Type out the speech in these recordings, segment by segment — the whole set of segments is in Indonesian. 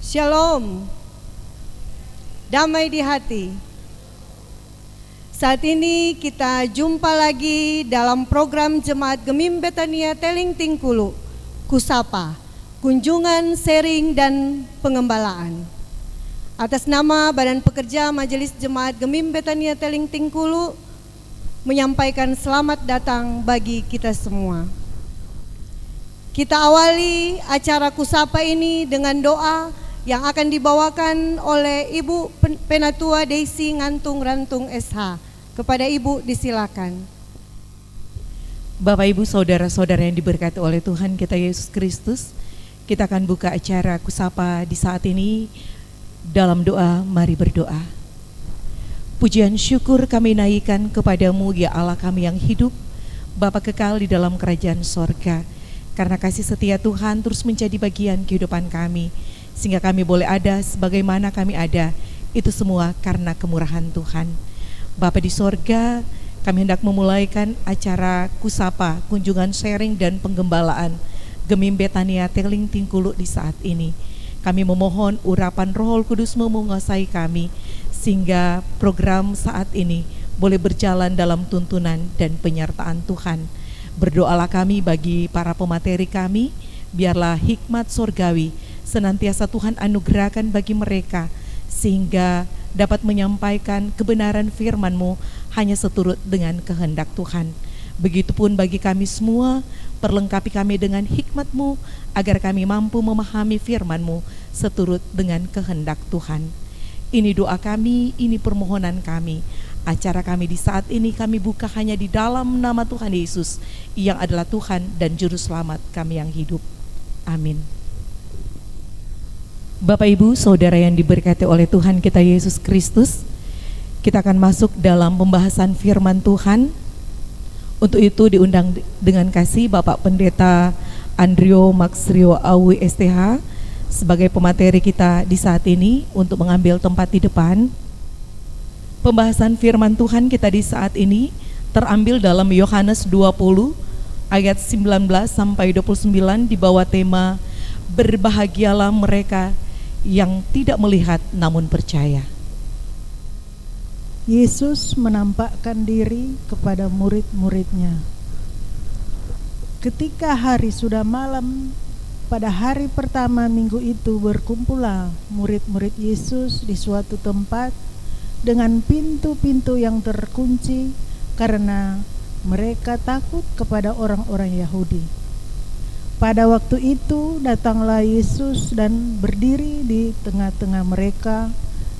Shalom, damai di hati. Saat ini kita jumpa lagi dalam program Jemaat Gemim Betania Teling Tingkulu, Kusapa, kunjungan, sharing, dan pengembalaan. Atas nama Badan Pekerja Majelis Jemaat Gemim Betania Teling Tingkulu, menyampaikan selamat datang bagi kita semua. Kita awali acara Kusapa ini dengan doa yang akan dibawakan oleh Ibu Penatua Daisy Ngantung Rantung SH. Kepada Ibu disilakan. Bapak Ibu saudara-saudara yang diberkati oleh Tuhan kita Yesus Kristus, kita akan buka acara Kusapa di saat ini dalam doa. Mari berdoa. Pujian syukur kami naikkan kepadamu ya Allah kami yang hidup, Bapa kekal di dalam kerajaan sorga. Karena kasih setia Tuhan terus menjadi bagian kehidupan kami, sehingga kami boleh ada sebagaimana kami ada, itu semua karena kemurahan Tuhan. Bapa di sorga, kami hendak memulaikan acara Kusapa, kunjungan sharing dan penggembalaan Gemim Betania Teling Tingkulu di saat ini. Kami memohon urapan Roh Kudus menguasai kami, sehingga program saat ini boleh berjalan dalam tuntunan dan penyertaan Tuhan. Berdoalah kami bagi para pemateri kami, biarlah hikmat sorgawi senantiasa Tuhan anugerahkan bagi mereka, sehingga dapat menyampaikan kebenaran firman-Mu hanya seturut dengan kehendak Tuhan. Begitupun bagi kami semua, perlengkapi kami dengan hikmat-Mu, agar kami mampu memahami firman-Mu seturut dengan kehendak Tuhan. Ini doa kami, ini permohonan kami. Acara kami di saat ini kami buka hanya di dalam nama Tuhan Yesus, yang adalah Tuhan dan Juru Selamat kami yang hidup. Amin. Bapak Ibu saudara yang diberkati oleh Tuhan kita Yesus Kristus, kita akan masuk dalam pembahasan firman Tuhan. Untuk itu diundang dengan kasih Bapak Pendeta Andrio Maxrio Awi STH sebagai pemateri kita di saat ini untuk mengambil tempat di depan. Pembahasan firman Tuhan kita di saat ini terambil dalam Yohanes 20 ayat 19 sampai 29 di bawah tema berbahagialah mereka yang tidak melihat namun percaya. Yesus menampakkan diri kepada murid-muridnya. Ketika hari sudah malam, pada hari pertama minggu itu berkumpullah murid-murid Yesus di suatu tempat dengan pintu-pintu yang terkunci karena mereka takut kepada orang-orang Yahudi. Pada waktu itu datanglah Yesus dan berdiri di tengah-tengah mereka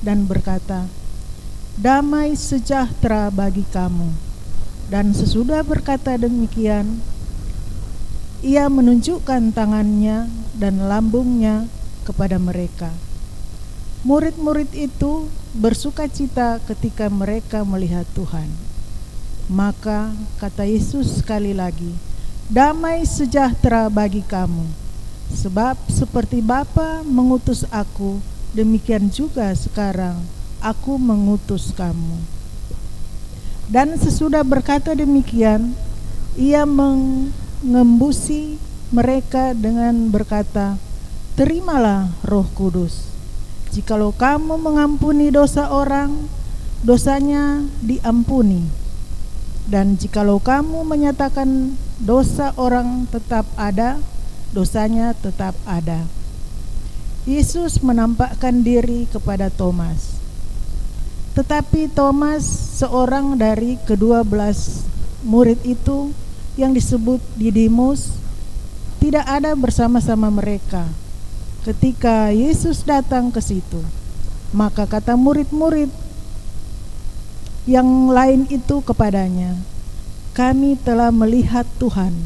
dan berkata, "Damai sejahtera bagi kamu." Dan sesudah berkata demikian, Ia menunjukkan tangannya dan lambungnya kepada mereka. Murid-murid itu bersukacita ketika mereka melihat Tuhan. Maka kata Yesus sekali lagi, "Damai sejahtera bagi kamu. Sebab seperti Bapa mengutus aku, demikian juga sekarang aku mengutus kamu." Dan sesudah berkata demikian, Ia mengembusi mereka dengan berkata, "Terimalah Roh Kudus. Jikalau kamu mengampuni dosa orang, dosanya diampuni. Dan jikalau kamu menyatakan dosa orang tetap ada, dosanya tetap ada." Yesus menampakkan diri kepada Thomas. Tetapi Thomas, seorang dari ke-12 murid itu yang disebut Didimus, tidak ada bersama-sama mereka ketika Yesus datang ke situ. Maka kata murid-murid yang lain itu kepadanya, "Kami telah melihat Tuhan."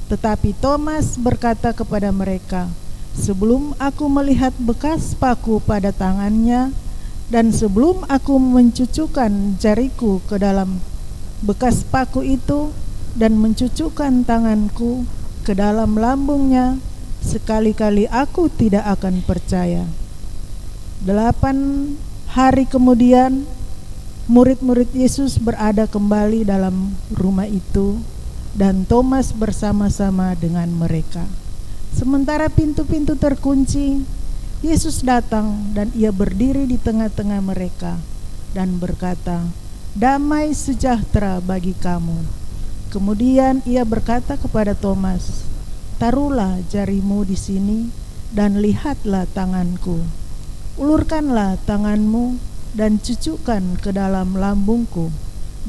Tetapi Thomas berkata kepada mereka, "Sebelum aku melihat bekas paku pada tangannya, dan sebelum aku mencucukkan jariku ke dalam bekas paku itu, dan mencucukkan tanganku ke dalam lambungnya, sekali-kali aku tidak akan percaya." 8 hari kemudian, murid-murid Yesus berada kembali dalam rumah itu, dan Thomas bersama-sama dengan mereka. Sementara pintu-pintu terkunci, Yesus datang dan ia berdiri di tengah-tengah mereka dan berkata, "Damai sejahtera bagi kamu." Kemudian ia berkata kepada Thomas, "Taruhlah jarimu di sini dan lihatlah tanganku. Ulurkanlah tanganmu dan cucukkan ke dalam lambungku,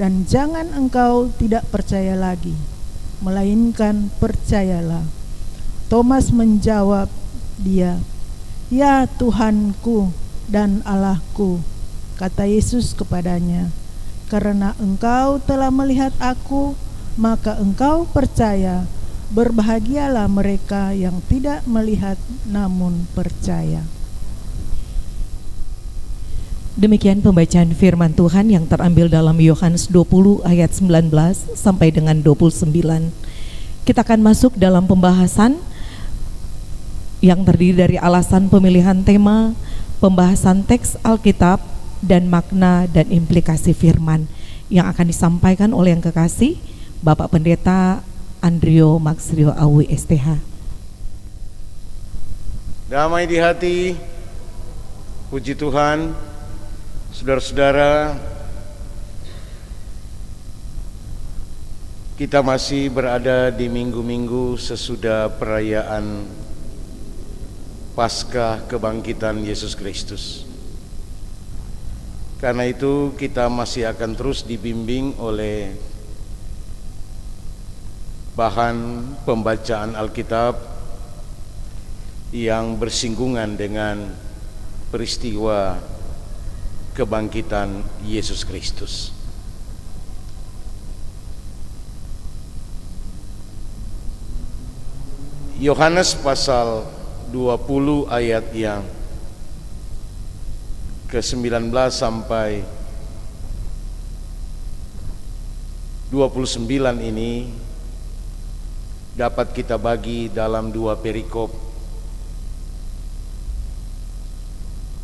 dan jangan engkau tidak percaya lagi, melainkan percayalah." Thomas menjawab dia, "Ya Tuhanku dan Allahku." Kata Yesus kepadanya, "Karena engkau telah melihat aku, maka engkau percaya. Berbahagialah mereka yang tidak melihat namun percaya." Demikian pembacaan firman Tuhan yang terambil dalam Yohanes 20 ayat 19 sampai dengan 29. Kita akan masuk dalam pembahasan yang terdiri dari alasan pemilihan tema, pembahasan teks Alkitab, dan makna dan implikasi firman yang akan disampaikan oleh yang kekasih Bapak Pendeta Andrio Maxrio Awi STH. Damai di hati, puji Tuhan. Saudara-saudara, kita masih berada di minggu-minggu sesudah perayaan Paskah kebangkitan Yesus Kristus. Karena itu kita masih akan terus dibimbing oleh bahan pembacaan Alkitab yang bersinggungan dengan peristiwa kebangkitan Yesus Kristus. Yohanes pasal 20 ayat yang ke-19 sampai 29 ini dapat kita bagi dalam dua perikop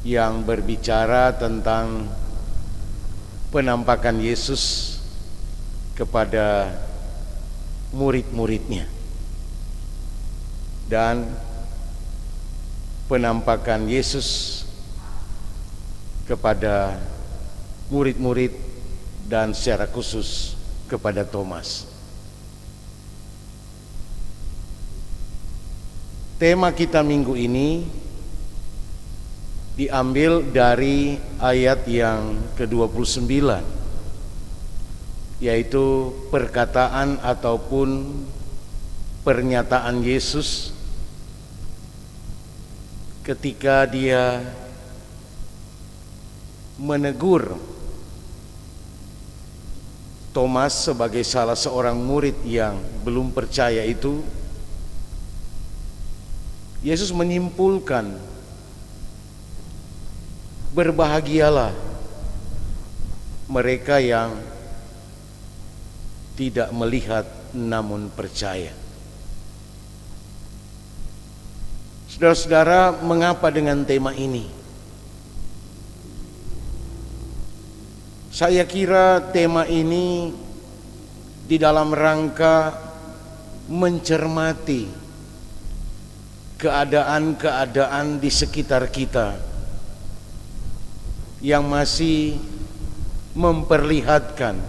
yang berbicara tentang penampakan Yesus kepada murid-muridnya dan penampakan Yesus kepada murid-murid dan secara khusus kepada Thomas. Tema kita minggu ini diambil dari ayat yang ke-29, yaitu perkataan ataupun pernyataan Yesus ketika dia menegur Thomas sebagai salah seorang murid yang belum percaya itu. Yesus menyimpulkan, berbahagialah mereka yang tidak melihat namun percaya. Saudara-saudara, mengapa dengan tema ini? Saya kira tema ini di dalam rangka mencermati keadaan-keadaan di sekitar kita yang masih memperlihatkan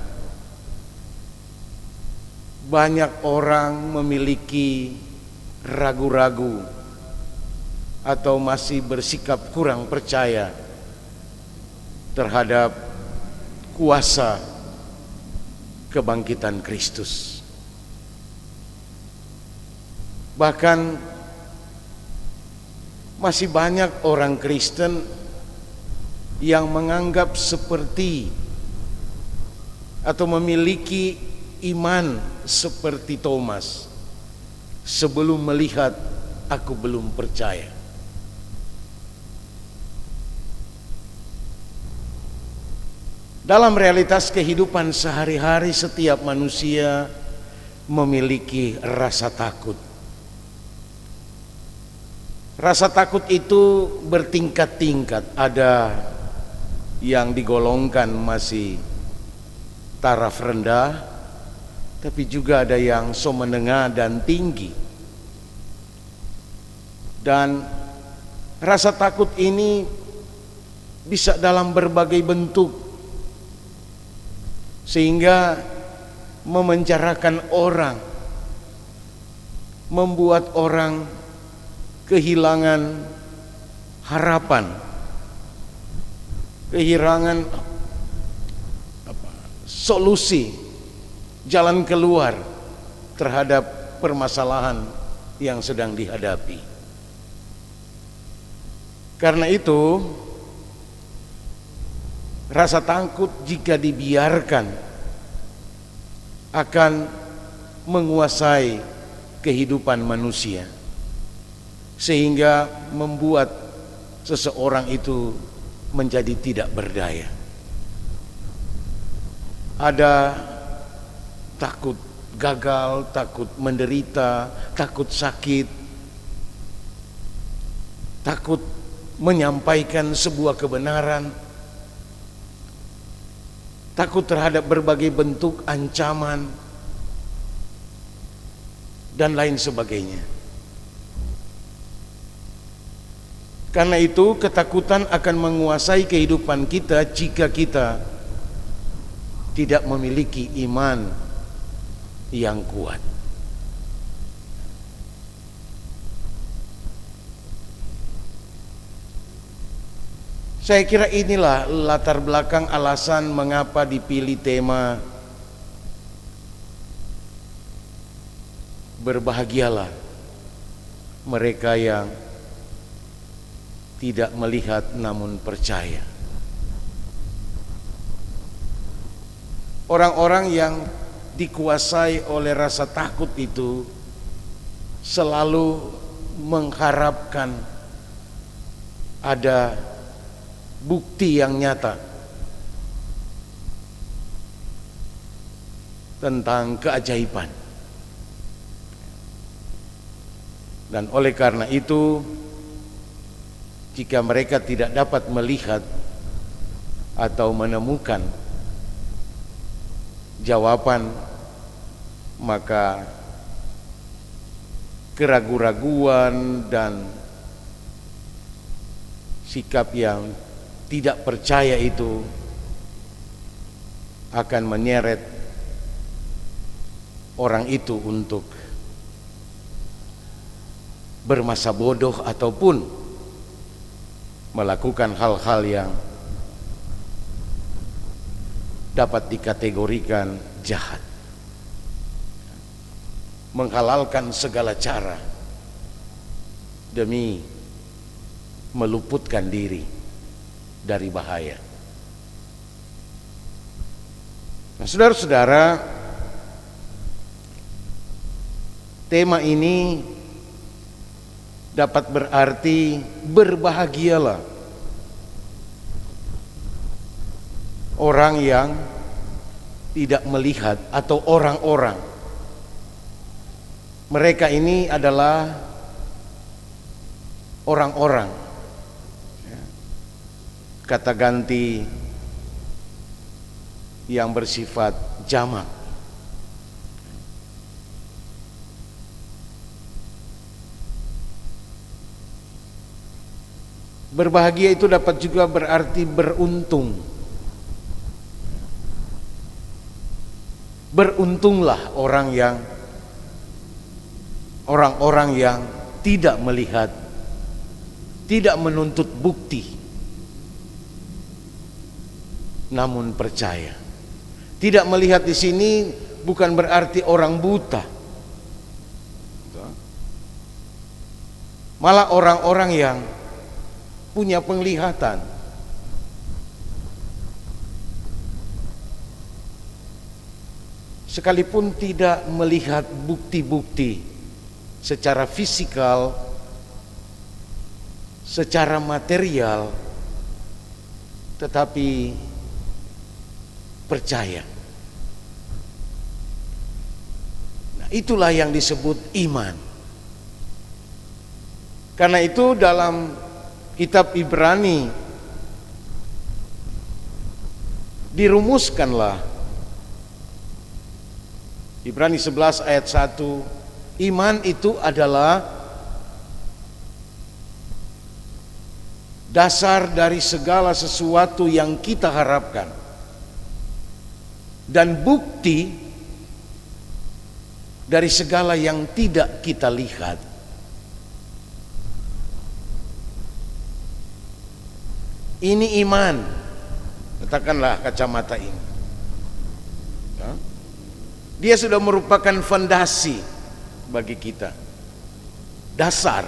banyak orang memiliki ragu-ragu atau masih bersikap kurang percaya terhadap kuasa kebangkitan Kristus. Bahkan masih banyak orang Kristen yang menganggap seperti atau memiliki iman seperti Thomas. Sebelum melihat, aku belum percaya. Dalam realitas kehidupan sehari-hari, setiap manusia memiliki rasa takut. Rasa takut itu bertingkat-tingkat. Ada yang digolongkan masih taraf rendah, tapi juga ada yang menengah dan tinggi. Dan Rasa takut ini bisa dalam berbagai bentuk, sehingga memenjarakan orang, membuat orang kehilangan harapan, kehilangan solusi, jalan keluar terhadap permasalahan yang sedang dihadapi. Karena itu, rasa takut jika dibiarkan akan menguasai kehidupan manusia, sehingga membuat seseorang itu menjadi tidak berdaya. Ada takut gagal, takut menderita, takut sakit, takut menyampaikan sebuah kebenaran, takut terhadap berbagai bentuk ancaman, dan lain sebagainya. Karena itu, ketakutan akan menguasai kehidupan kita jika kita tidak memiliki iman yang kuat. Saya kira inilah latar belakang alasan mengapa dipilih tema berbahagialah mereka yang tidak melihat namun percaya. Orang-orang yang dikuasai oleh rasa takut itu selalu mengharapkan ada bukti yang nyata tentang keajaiban. Dan oleh karena itu, jika mereka tidak dapat melihat atau menemukan jawaban, maka keraguan-raguan dan sikap yang tidak percaya itu akan menyeret orang itu untuk bermasa bodoh ataupun melakukan hal-hal yang dapat dikategorikan jahat, menghalalkan segala cara demi meluputkan diri dari bahaya. Nah, saudara-saudara, tema ini dapat berarti berbahagialah orang yang tidak melihat, atau orang-orang. Mereka ini adalah orang-orang, kata ganti yang bersifat jamak. Berbahagia itu dapat juga berarti beruntung. Beruntunglah orang-orang yang tidak melihat, tidak menuntut bukti, namun percaya. Tidak melihat di sini bukan berarti orang buta. Malah orang-orang yang punya penglihatan. Sekalipun tidak melihat bukti-bukti secara fisikal, secara material, tetapi percaya. Nah, itulah yang disebut iman. Karena itu dalam kitab Ibrani dirumuskanlah, Ibrani 11 ayat 1, iman itu adalah dasar dari segala sesuatu yang kita harapkan, dan bukti dari segala yang tidak kita lihat. Ini iman, katakanlah kacamata ini. Ya. Dia sudah merupakan fondasi bagi kita, dasar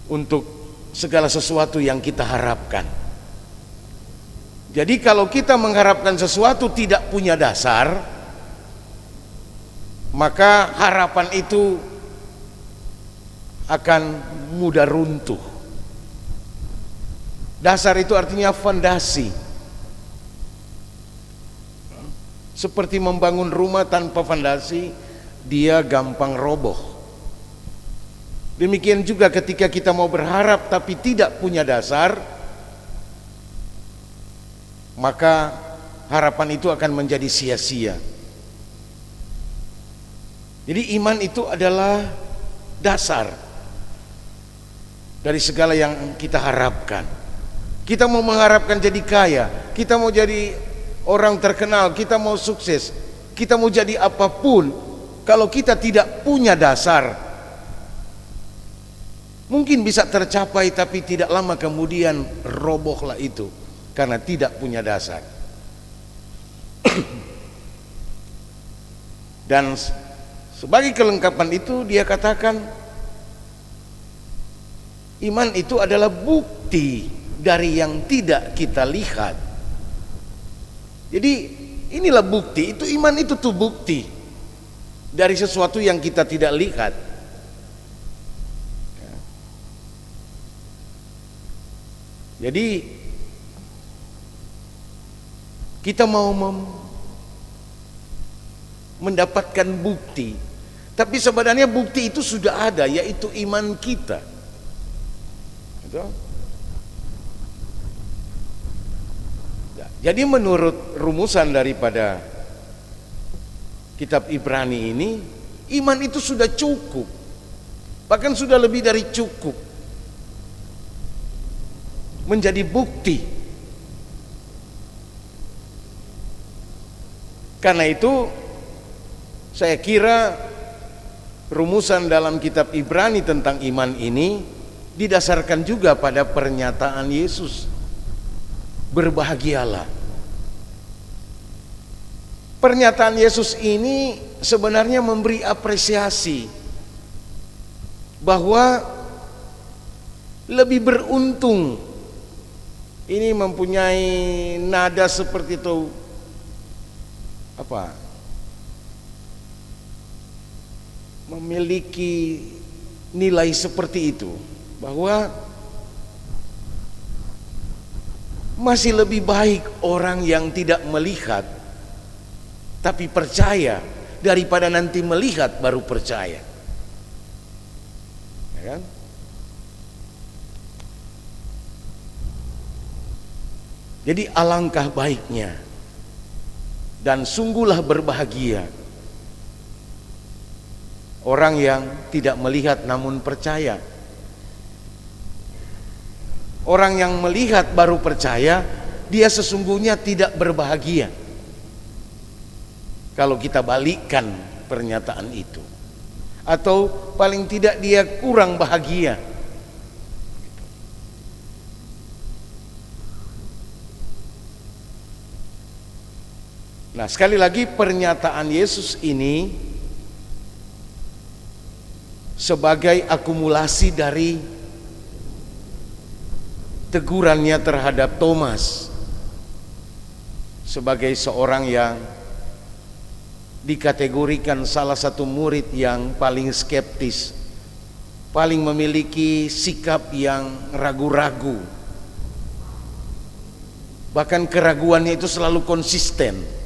untuk segala sesuatu yang kita harapkan. Jadi kalau kita mengharapkan sesuatu tidak punya dasar, maka harapan itu akan mudah runtuh. Dasar itu artinya fondasi. Seperti membangun rumah tanpa fondasi, dia gampang roboh. Demikian juga ketika kita mau berharap tapi tidak punya dasar, maka harapan itu akan menjadi sia-sia. Jadi iman itu adalah dasar dari segala yang kita harapkan. Kita mau mengharapkan jadi kaya, kita mau jadi orang terkenal, kita mau sukses, kita mau jadi apapun, kalau kita tidak punya dasar, mungkin bisa tercapai tapi tidak lama kemudian robohlah itu karena tidak punya dasar. Dan sebagai kelengkapan itu dia katakan iman itu adalah bukti dari yang tidak kita lihat. Jadi inilah bukti, itu iman itu tuh bukti dari sesuatu yang kita tidak lihat. Jadi kita mau mendapatkan bukti, tapi sebenarnya bukti itu sudah ada, yaitu iman kita. Betul? Jadi menurut rumusan daripada kitab Ibrani ini, iman itu sudah cukup, bahkan sudah lebih dari cukup menjadi bukti. Karena itu saya kira rumusan dalam kitab Ibrani tentang iman ini didasarkan juga pada pernyataan Yesus. Berbahagialah. Pernyataan Yesus ini sebenarnya memberi apresiasi bahwa lebih beruntung. Ini mempunyai nada seperti itu, apa? Memiliki nilai seperti itu, bahwa masih lebih baik orang yang tidak melihat tapi percaya daripada nanti melihat baru percaya. Ya kan? Jadi alangkah baiknya dan sungguhlah berbahagia orang yang tidak melihat namun percaya. Orang yang melihat baru percaya, dia sesungguhnya tidak berbahagia. Kalau kita balikkan pernyataan itu, atau paling tidak dia kurang bahagia. Nah, sekali lagi pernyataan Yesus ini sebagai akumulasi dari tegurannya terhadap Thomas sebagai seorang yang dikategorikan salah satu murid yang paling skeptis, paling memiliki sikap yang ragu-ragu, bahkan keraguannya itu selalu konsisten.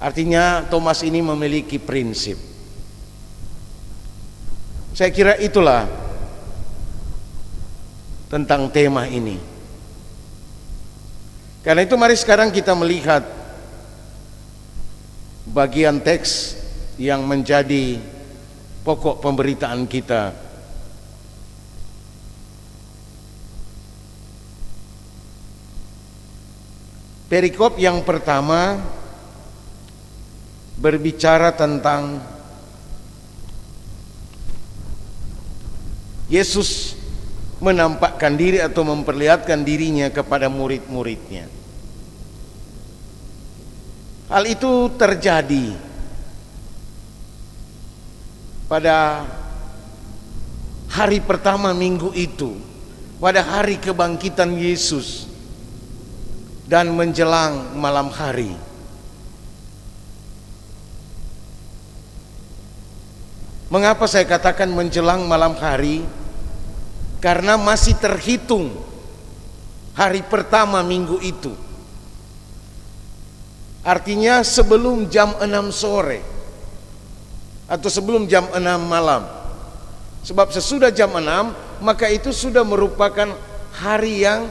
Artinya Thomas ini memiliki prinsip. Saya kira itulah tentang tema ini. Karena itu mari sekarang kita melihat bagian teks yang menjadi pokok pemberitaan kita. Perikop yang pertama berbicara tentang Yesus menampakkan diri atau memperlihatkan dirinya kepada murid-muridnya. Hal itu terjadi pada hari pertama minggu itu, pada hari kebangkitan Yesus, dan menjelang malam hari. Mengapa saya katakan menjelang malam hari? Karena masih terhitung hari pertama minggu itu. Artinya sebelum jam 6 sore atau sebelum jam 6 malam. Sebab sesudah jam 6 maka itu sudah merupakan hari yang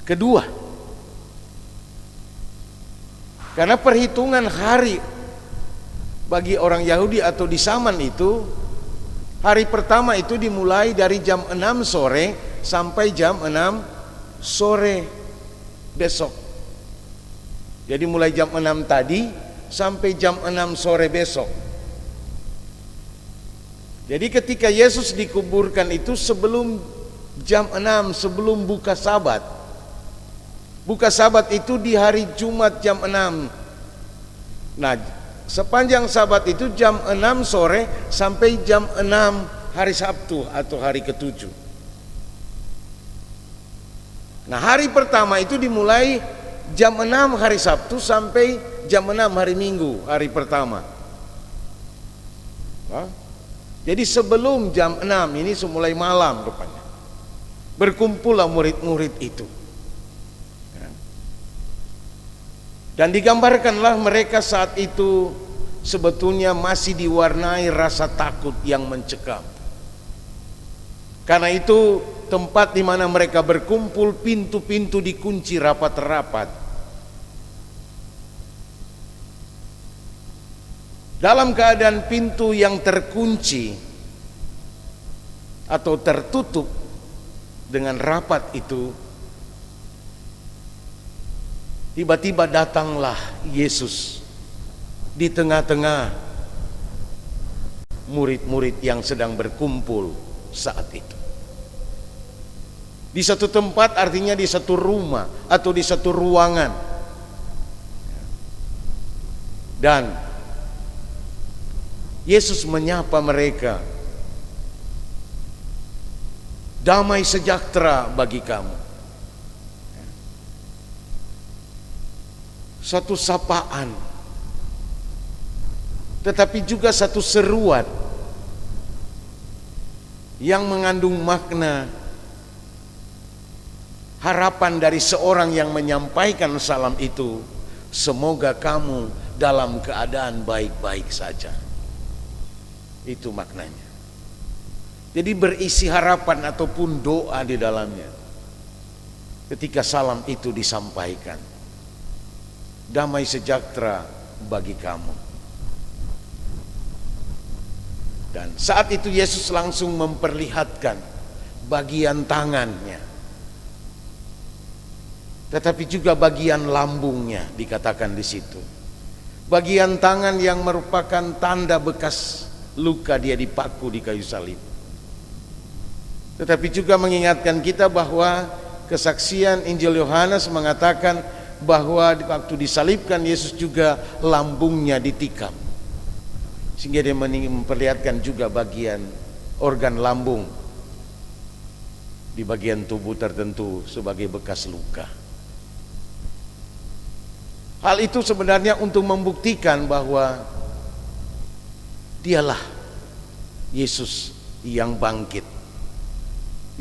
kedua. Karena perhitungan hari bagi orang Yahudi atau di zaman itu, hari pertama itu dimulai dari jam 6 sore sampai jam 6 sore besok. Jadi mulai jam 6 tadi sampai jam 6 sore besok. Jadi ketika Yesus dikuburkan itu sebelum jam 6, sebelum buka Sabat. Buka Sabat itu di hari Jumat jam 6. Nah, sepanjang Sabat itu jam 6 sore sampai jam 6 hari Sabtu atau hari ke-7. Nah, hari pertama itu dimulai jam 6 hari Sabtu sampai jam 6 hari Minggu, hari pertama. Nah, jadi sebelum jam 6 ini mulai malam rupanya. Berkumpullah murid-murid itu. Dan digambarkanlah mereka saat itu sebetulnya masih diwarnai rasa takut yang mencekam. Karena itu tempat di mana mereka berkumpul, pintu-pintu dikunci rapat-rapat. Dalam keadaan pintu yang terkunci atau tertutup dengan rapat itu, tiba-tiba datanglah Yesus di tengah-tengah murid-murid yang sedang berkumpul saat itu. Di satu tempat artinya di satu rumah atau di satu ruangan. Dan Yesus menyapa mereka, damai sejahtera bagi kamu. Satu sapaan, tetapi juga satu seruan yang mengandung makna harapan dari seorang yang menyampaikan salam itu, semoga kamu dalam keadaan baik-baik saja. Itu maknanya. Jadi berisi harapan ataupun doa di dalamnya ketika salam itu disampaikan. Damai sejahtera bagi kamu. Dan saat itu Yesus langsung memperlihatkan bagian tangannya, tetapi juga bagian lambungnya, dikatakan di situ. Bagian tangan yang merupakan tanda bekas luka dia dipaku di kayu salib. Tetapi juga mengingatkan kita bahwa kesaksian Injil Yohanes mengatakan bahwa waktu disalibkan Yesus juga lambungnya ditikam, sehingga dia memperlihatkan juga bagian organ lambung di bagian tubuh tertentu sebagai bekas luka. Hal itu sebenarnya untuk membuktikan bahwa dialah Yesus yang bangkit,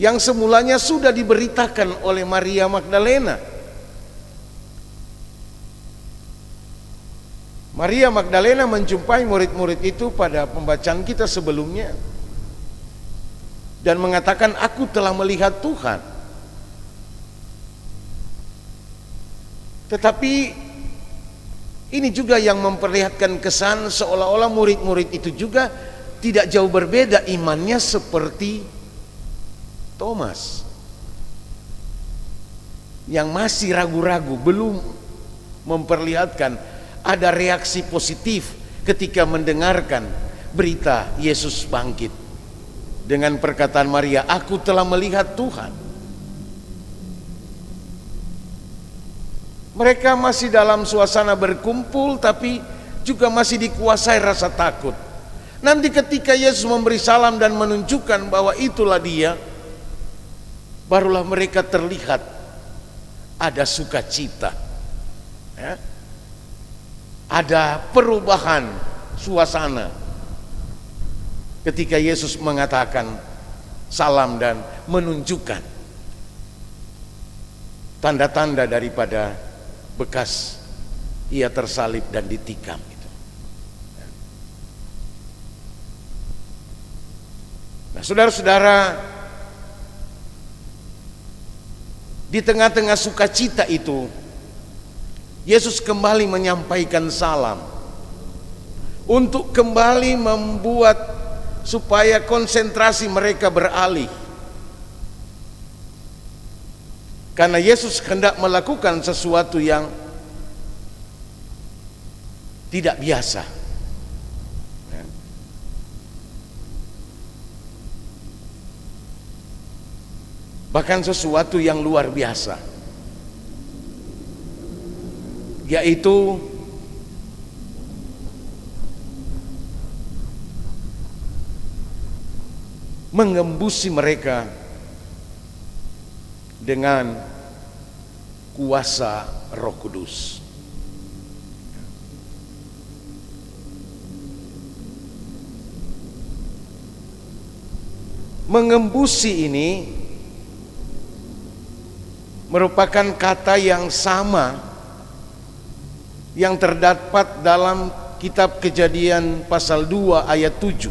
yang semulanya sudah diberitakan oleh Maria Magdalena. Maria Magdalena menjumpai murid-murid itu pada pembacaan kita sebelumnya dan mengatakan, aku telah melihat Tuhan. Tetapi Ini juga yang memperlihatkan kesan seolah-olah murid-murid itu juga tidak jauh berbeda imannya seperti Thomas, yang masih ragu-ragu, belum memperlihatkan ada reaksi positif ketika mendengarkan berita Yesus bangkit. Dengan perkataan Maria, "Aku telah melihat Tuhan." Mereka masih dalam suasana berkumpul, tapi juga masih dikuasai rasa takut. Nanti ketika Yesus memberi salam dan menunjukkan bahwa itulah Dia, barulah mereka terlihat ada sukacita, ya, ada perubahan suasana ketika Yesus mengatakan salam dan menunjukkan tanda-tanda daripada bekas Ia tersalib dan ditikam itu. Nah, saudara-saudara, di tengah-tengah sukacita itu, Yesus kembali menyampaikan salam untuk kembali membuat supaya konsentrasi mereka beralih. Karena Yesus hendak melakukan sesuatu yang tidak biasa. Bahkan sesuatu yang luar biasa, yaitu mengembusi mereka dengan kuasa Roh Kudus. Mengembusi ini merupakan kata yang sama yang terdapat dalam kitab Kejadian pasal 2 ayat 7.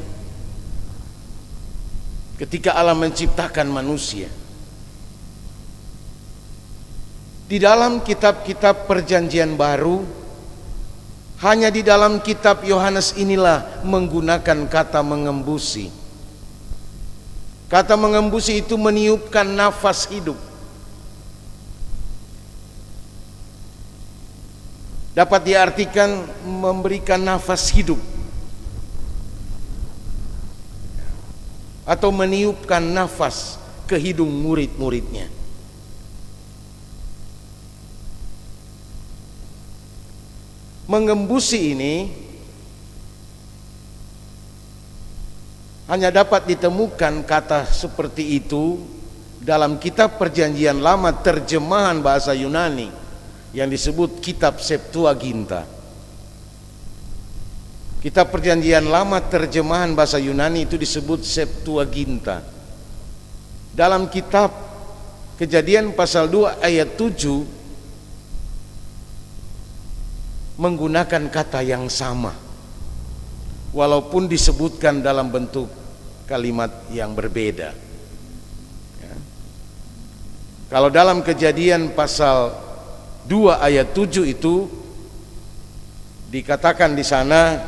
Ketika Allah menciptakan manusia, di dalam kitab-kitab Perjanjian Baru, hanya di dalam kitab Yohanes inilah menggunakan kata mengembusi. Kata mengembusi itu meniupkan nafas hidup. Dapat diartikan memberikan nafas hidup atau meniupkan nafas ke hidung murid-muridnya. Mengembusi ini hanya dapat ditemukan kata seperti itu dalam kitab Perjanjian Lama terjemahan bahasa Yunani yang disebut kitab Septuaginta. Kitab Perjanjian Lama terjemahan bahasa Yunani itu disebut Septuaginta. Dalam kitab Kejadian pasal 2 ayat 7 menggunakan kata yang sama, walaupun disebutkan dalam bentuk kalimat yang berbeda. Ya. Kalau dalam Kejadian pasal 2 ayat 7 itu dikatakan di sana,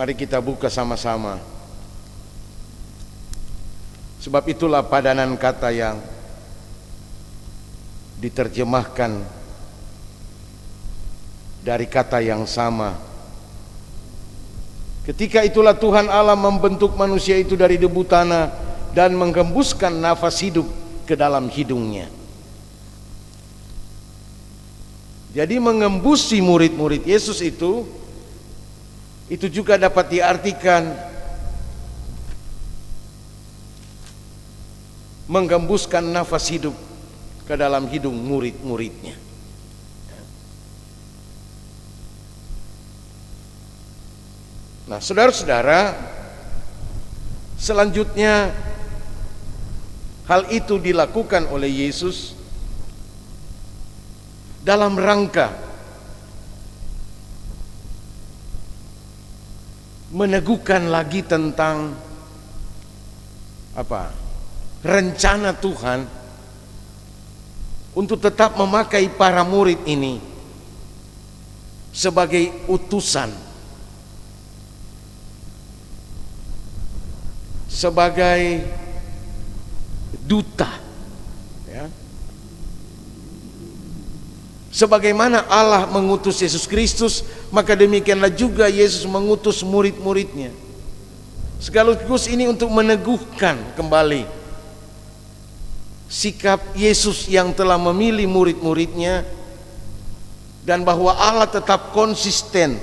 mari kita buka sama-sama. Sebab itulah padanan kata yang diterjemahkan dari kata yang sama. Ketika itulah Tuhan Allah membentuk manusia itu dari debu tanah dan menghembuskan nafas hidup ke dalam hidungnya. Jadi mengembusi murid-murid Yesus itu juga dapat diartikan menggembuskan nafas hidup ke dalam hidung murid-muridnya. Nah, saudara-saudara, selanjutnya hal itu dilakukan oleh Yesus dalam rangka meneguhkan lagi tentang rencana Tuhan untuk tetap memakai para murid ini sebagai utusan, sebagai duta, ya. Sebagaimana Allah mengutus Yesus Kristus, maka demikianlah juga Yesus mengutus murid-muridnya. Sekaligus ini untuk meneguhkan kembali sikap Yesus yang telah memilih murid-muridnya, dan bahwa Allah tetap konsisten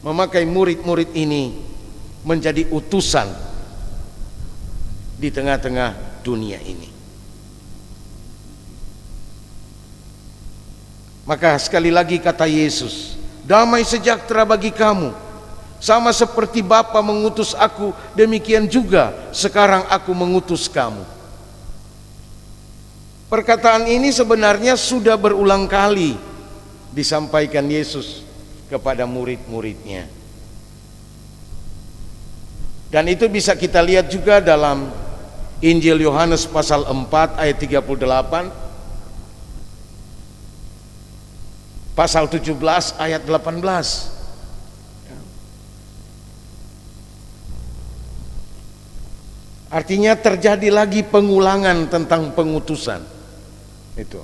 memakai murid-murid ini menjadi utusan di tengah-tengah dunia ini. Maka sekali lagi kata Yesus, damai sejahtera bagi kamu, sama seperti Bapa mengutus aku, demikian juga sekarang aku mengutus kamu. Perkataan ini sebenarnya sudah berulang kali disampaikan Yesus kepada murid-muridnya. Dan itu bisa kita lihat juga dalam Injil Yohanes pasal 4 ayat 38, pasal 17 ayat 18. Artinya terjadi lagi pengulangan tentang pengutusan. Itu.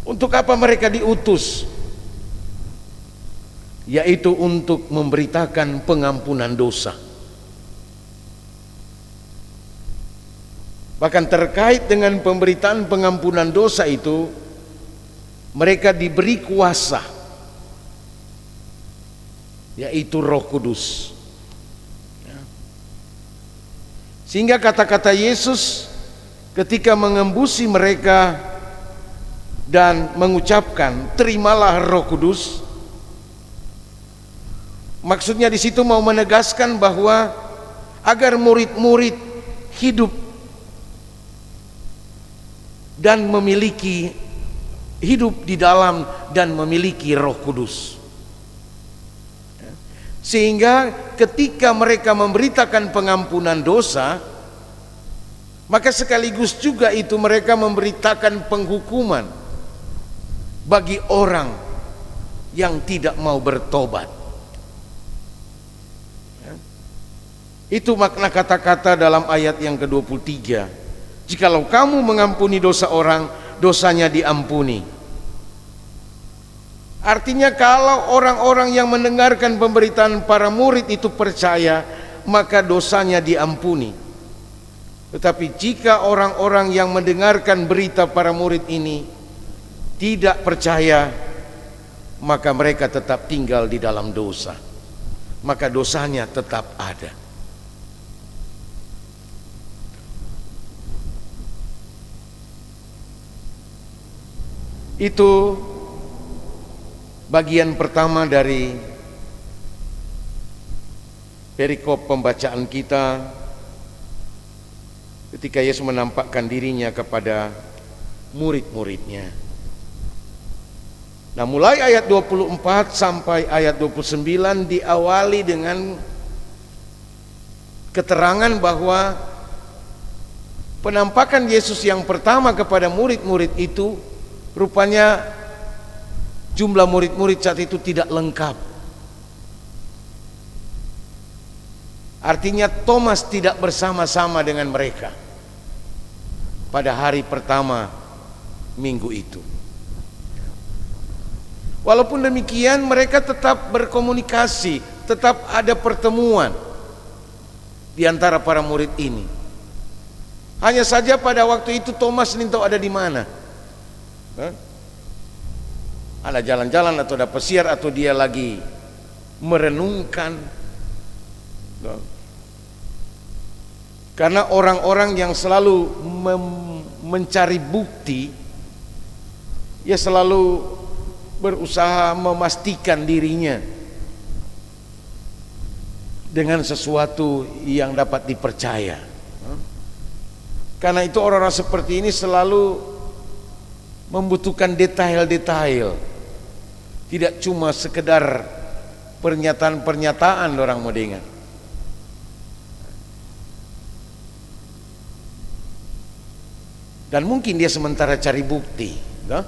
Untuk apa mereka diutus? Yaitu untuk memberitakan pengampunan dosa. Bahkan terkait dengan pemberitaan pengampunan dosa itu, mereka diberi kuasa, yaitu Roh Kudus. Sehingga kata-kata Yesus ketika mengembusi mereka dan mengucapkan terimalah Roh Kudus, maksudnya di situ mau menegaskan bahwa agar murid-murid hidup dan memiliki hidup di dalam dan memiliki Roh Kudus, sehingga ketika mereka memberitakan pengampunan dosa, maka sekaligus juga itu mereka memberitakan penghukuman bagi orang yang tidak mau bertobat. Itu makna kata-kata dalam ayat yang ke-23. Jikalau kamu mengampuni dosa orang, dosanya diampuni. Artinya kalau orang-orang yang mendengarkan pemberitaan para murid itu percaya, maka dosanya diampuni. Tetapi jika orang-orang yang mendengarkan berita para murid ini tidak percaya, maka mereka tetap tinggal di dalam dosa. Maka dosanya tetap ada. Itu bagian pertama dari perikop pembacaan kita ketika Yesus menampakkan dirinya kepada murid-muridnya. Nah, mulai ayat 24 sampai ayat 29 diawali dengan keterangan bahwa penampakan Yesus yang pertama kepada murid-murid itu rupanya jumlah murid-murid saat itu tidak lengkap. Artinya Thomas tidak bersama-sama dengan mereka pada hari pertama minggu itu. Walaupun demikian mereka tetap berkomunikasi, tetap ada pertemuan di antara para murid ini. Hanya saja pada waktu itu Thomas tidak tahu ada di mana. Ada jalan-jalan atau ada pesiar atau dia lagi merenungkan. Karena orang-orang yang selalu mencari bukti, ya selalu berusaha memastikan dirinya dengan sesuatu yang dapat dipercaya. Karena itu orang-orang seperti ini selalu membutuhkan detail-detail. Tidak cuma sekedar pernyataan-pernyataan orang mau dengar. Dan mungkin dia sementara cari bukti, no?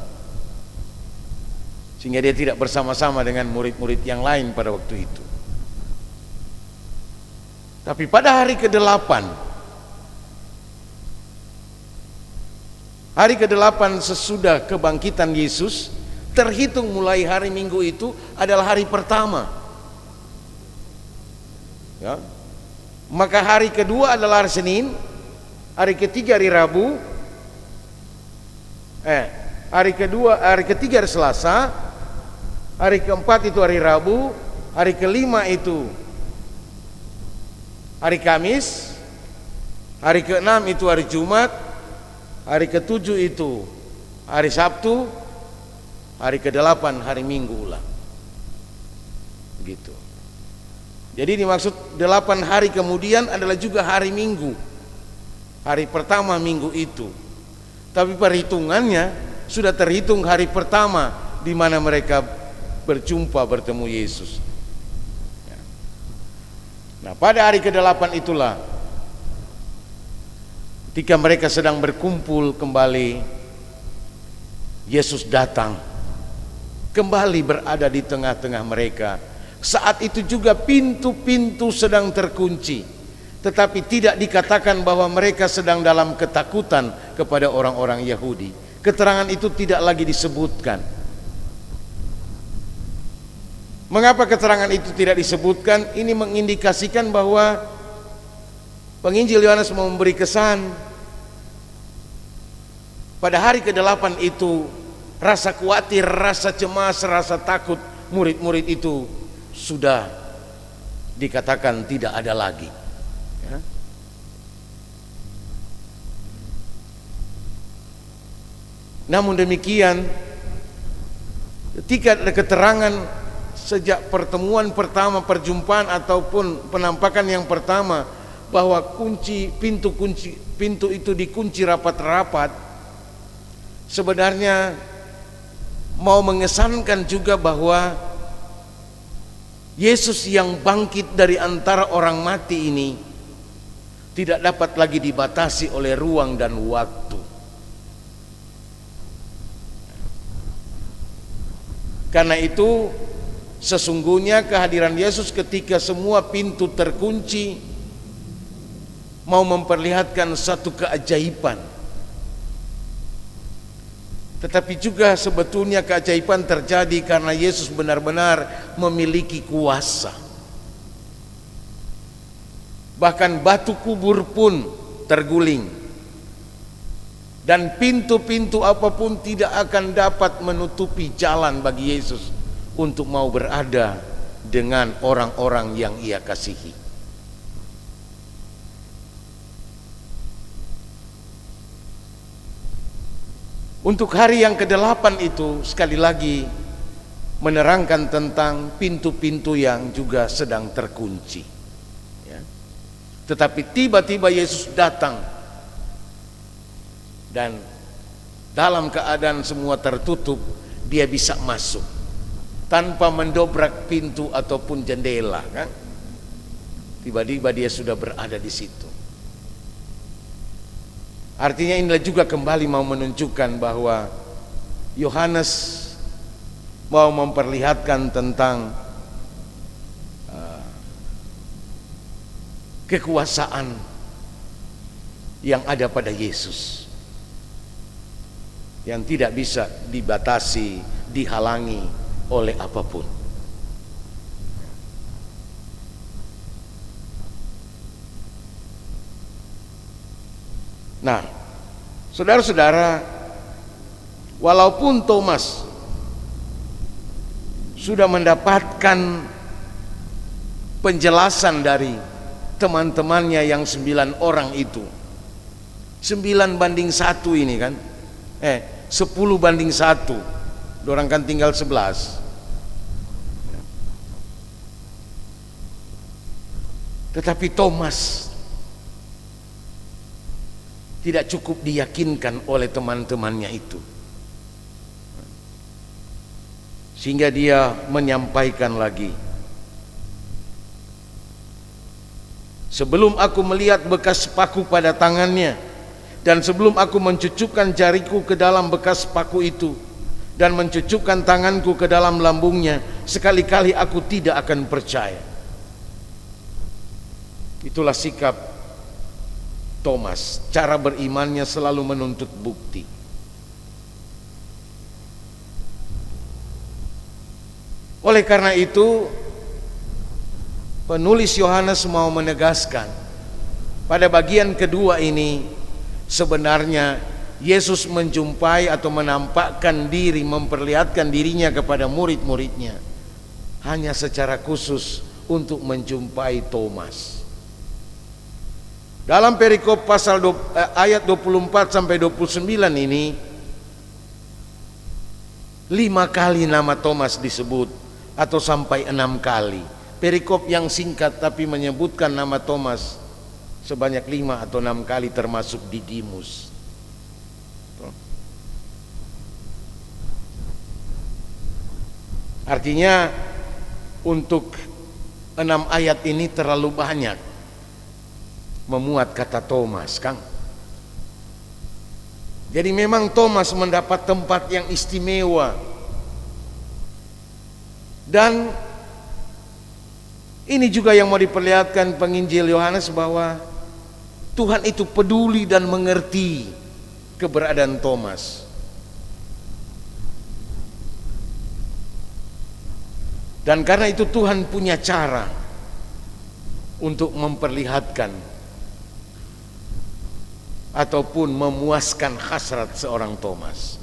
Sehingga dia tidak bersama-sama dengan murid-murid yang lain pada waktu itu. Tapi pada hari ke-8, sesudah kebangkitan Yesus, terhitung mulai hari Minggu itu adalah hari pertama, ya. Maka hari kedua adalah hari Senin, hari ketiga hari Rabu, hari ketiga hari Selasa, hari keempat itu hari Rabu, hari kelima itu hari Kamis, hari keenam itu hari Jumat, hari ketujuh itu hari Sabtu, hari ke-8 hari Minggu ulang. Gitu. Jadi dimaksud 8 hari kemudian adalah juga hari Minggu, hari pertama minggu itu. Tapi perhitungannya sudah terhitung hari pertama di mana mereka bertemu Yesus. Nah, pada hari ke-8 itulah ketika mereka sedang berkumpul kembali, Yesus datang kembali berada di tengah-tengah mereka. Saat itu juga pintu-pintu sedang terkunci, tetapi tidak dikatakan bahwa mereka sedang dalam ketakutan kepada orang-orang Yahudi. Keterangan itu tidak lagi disebutkan. Mengapa keterangan itu tidak disebutkan? Ini mengindikasikan bahwa penginjil Yohanes mau memberi kesan pada hari ke-8 itu rasa khawatir, rasa cemas, rasa takut murid-murid itu sudah dikatakan tidak ada lagi, ya. Namun demikian, ketika ada keterangan sejak pertemuan pertama, perjumpaan ataupun penampakan yang pertama bahwa pintu itu dikunci rapat-rapat, sebenarnya mau mengesankan juga bahwa Yesus yang bangkit dari antara orang mati ini tidak dapat lagi dibatasi oleh ruang dan waktu. Karena itu sesungguhnya kehadiran Yesus ketika semua pintu terkunci mau memperlihatkan satu keajaiban. Tetapi juga sebetulnya keajaiban terjadi karena Yesus benar-benar memiliki kuasa. Bahkan batu kubur pun terguling. Dan pintu-pintu apapun tidak akan dapat menutupi jalan bagi Yesus untuk mau berada dengan orang-orang yang Ia kasihi. Untuk hari yang ke-8 itu sekali lagi menerangkan tentang pintu-pintu yang juga sedang terkunci, ya. Tetapi tiba-tiba Yesus datang dan dalam keadaan semua tertutup, Dia bisa masuk tanpa mendobrak pintu ataupun jendela, kan? Tiba-tiba Dia sudah berada di situ. Artinya inilah juga kembali mau menunjukkan bahwa Yohanes mau memperlihatkan tentang kekuasaan yang ada pada Yesus, yang tidak bisa dibatasi, dihalangi oleh apapun. Nah, saudara-saudara, walaupun Thomas sudah mendapatkan penjelasan dari teman-temannya yang 9 orang itu, 9-1 ini kan, 10-1, dorang kan tinggal 11. Tetapi Thomas tidak cukup diyakinkan oleh teman-temannya itu. Sehingga dia menyampaikan lagi, sebelum aku melihat bekas paku pada tangannya, dan sebelum aku mencucukkan jariku ke dalam bekas paku itu, dan mencucukkan tanganku ke dalam lambungnya, sekali-kali aku tidak akan percaya. Itulah sikap Thomas. Cara berimannya selalu menuntut bukti. Oleh karena itu, penulis Yohanes mau menegaskan pada bagian kedua ini, sebenarnya Yesus menjumpai atau menampakkan diri, memperlihatkan dirinya kepada murid-muridnya hanya secara khusus untuk menjumpai Thomas. Dalam perikop pasal ayat 24 sampai 29 ini, 5 kali nama Thomas disebut, atau sampai 6 kali. Perikop yang singkat tapi menyebutkan nama Thomas sebanyak 5 atau 6 kali, termasuk Didimus. Artinya untuk 6 ayat ini terlalu banyak memuat kata Thomas, Kang. Jadi memang Thomas mendapat tempat yang istimewa. Dan ini juga yang mau diperlihatkan penginjil Yohanes, bahwa Tuhan itu peduli dan mengerti keberadaan Thomas. Dan karena itu Tuhan punya cara untuk memperlihatkan ataupun memuaskan hasrat seorang Thomas.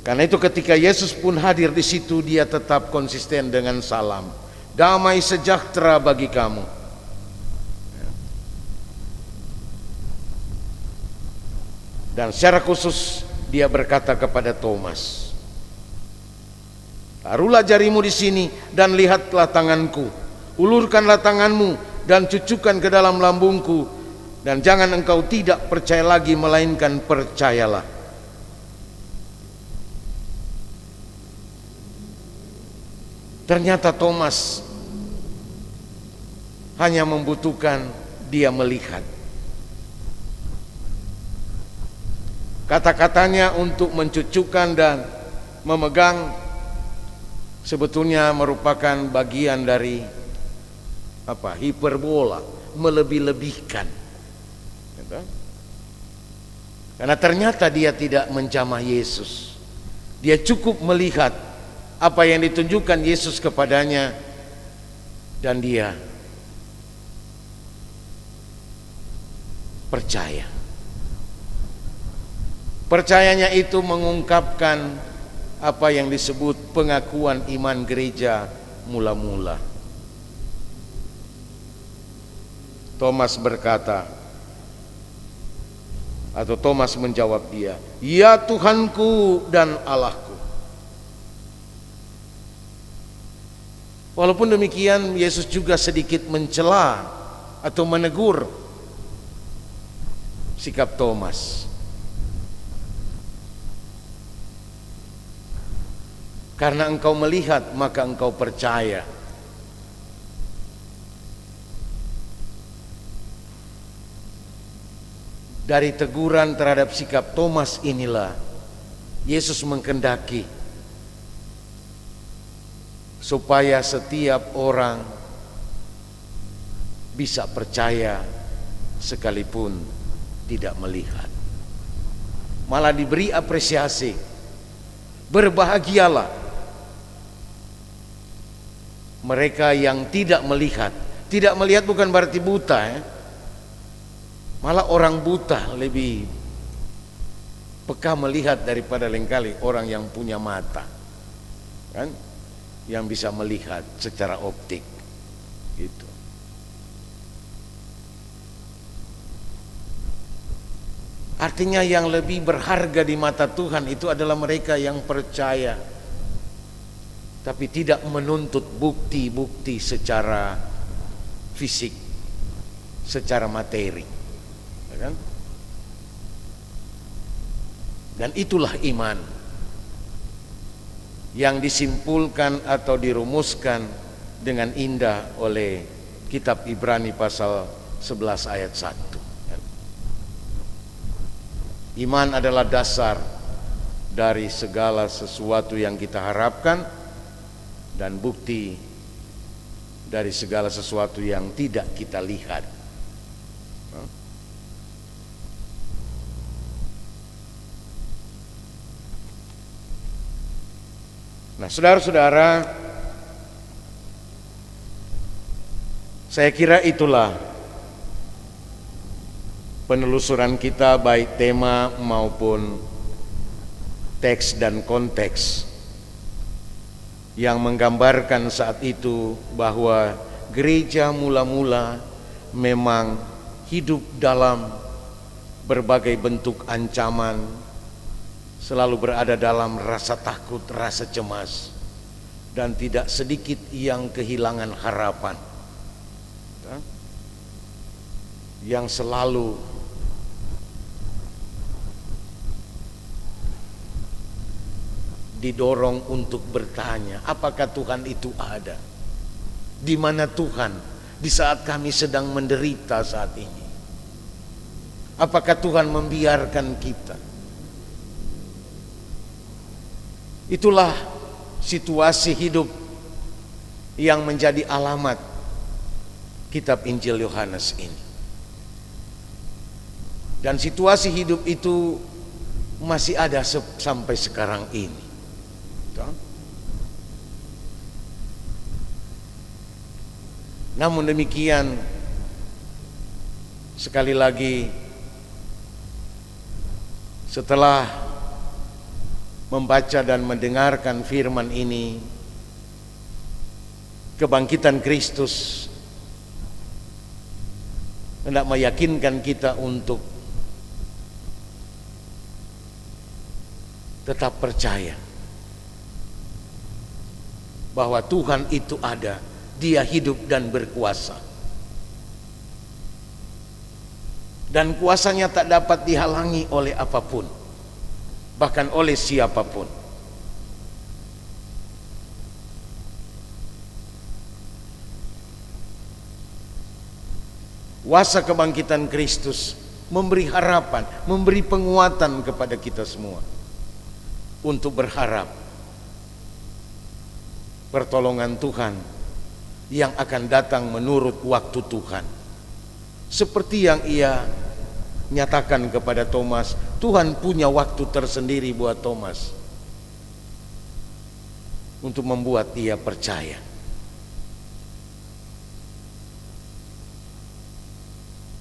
Karena itu ketika Yesus pun hadir di situ, dia tetap konsisten dengan salam, damai sejahtera bagi kamu. Dan secara khusus dia berkata kepada Thomas, taruhlah jarimu di sini dan lihatlah tanganku, ulurkanlah tanganmu dan cucukkan ke dalam lambungku, dan jangan engkau tidak percaya lagi, melainkan percayalah. Ternyata Thomas hanya membutuhkan dia melihat. Kata-katanya untuk mencucukkan dan memegang sebetulnya merupakan bagian dari hiperbola, melebih-lebihkan. Karena ternyata dia tidak menjamah Yesus. Dia cukup melihat apa yang ditunjukkan Yesus kepadanya, dan dia percaya. Percayanya itu mengungkapkan apa yang disebut pengakuan iman gereja mula-mula. Thomas berkata, atau Thomas menjawab dia, "Ya Tuhanku dan Allahku." Walaupun demikian, Yesus juga sedikit mencela atau menegur sikap Thomas. Karena engkau melihat, maka engkau percaya. Dari teguran terhadap sikap Thomas inilah Yesus menghendaki supaya setiap orang bisa percaya sekalipun tidak melihat. Malah diberi apresiasi. Berbahagialah mereka yang tidak melihat. Tidak melihat bukan berarti buta, ya. Malah orang buta lebih peka melihat daripada lengkali orang yang punya mata, kan, yang bisa melihat secara optik, gitu. Artinya yang lebih berharga di mata Tuhan itu adalah mereka yang percaya, tapi tidak menuntut bukti-bukti secara fisik, secara materi, ya kan? Dan itulah iman yang disimpulkan atau dirumuskan dengan indah oleh kitab Ibrani pasal 11 ayat 1. Iman adalah dasar dari segala sesuatu yang kita harapkan dan bukti dari segala sesuatu yang tidak kita lihat. Nah, saudara-saudara, saya kira itulah penelusuran kita, baik tema maupun teks dan konteks, yang menggambarkan saat itu bahwa gereja mula-mula memang hidup dalam berbagai bentuk ancaman, selalu berada dalam rasa takut, rasa cemas, dan tidak sedikit yang kehilangan harapan, yang selalu didorong untuk bertanya, apakah Tuhan itu ada? Di mana Tuhan di saat kami sedang menderita saat ini? Apakah Tuhan membiarkan kita? Itulah situasi hidup yang menjadi alamat kitab Injil Yohanes ini. Dan situasi hidup itu masih ada sampai sekarang ini. Namun demikian, sekali lagi, setelah membaca dan mendengarkan firman ini, kebangkitan Kristus hendak meyakinkan kita untuk tetap percaya bahwa Tuhan itu ada, Dia hidup dan berkuasa, dan kuasanya tak dapat dihalangi oleh apapun, bahkan oleh siapapun. Kuasa kebangkitan Kristus memberi harapan, memberi penguatan kepada kita semua untuk berharap pertolongan Tuhan yang akan datang menurut waktu Tuhan. Seperti yang Ia nyatakan kepada Thomas, Tuhan punya waktu tersendiri buat Thomas untuk membuat ia percaya.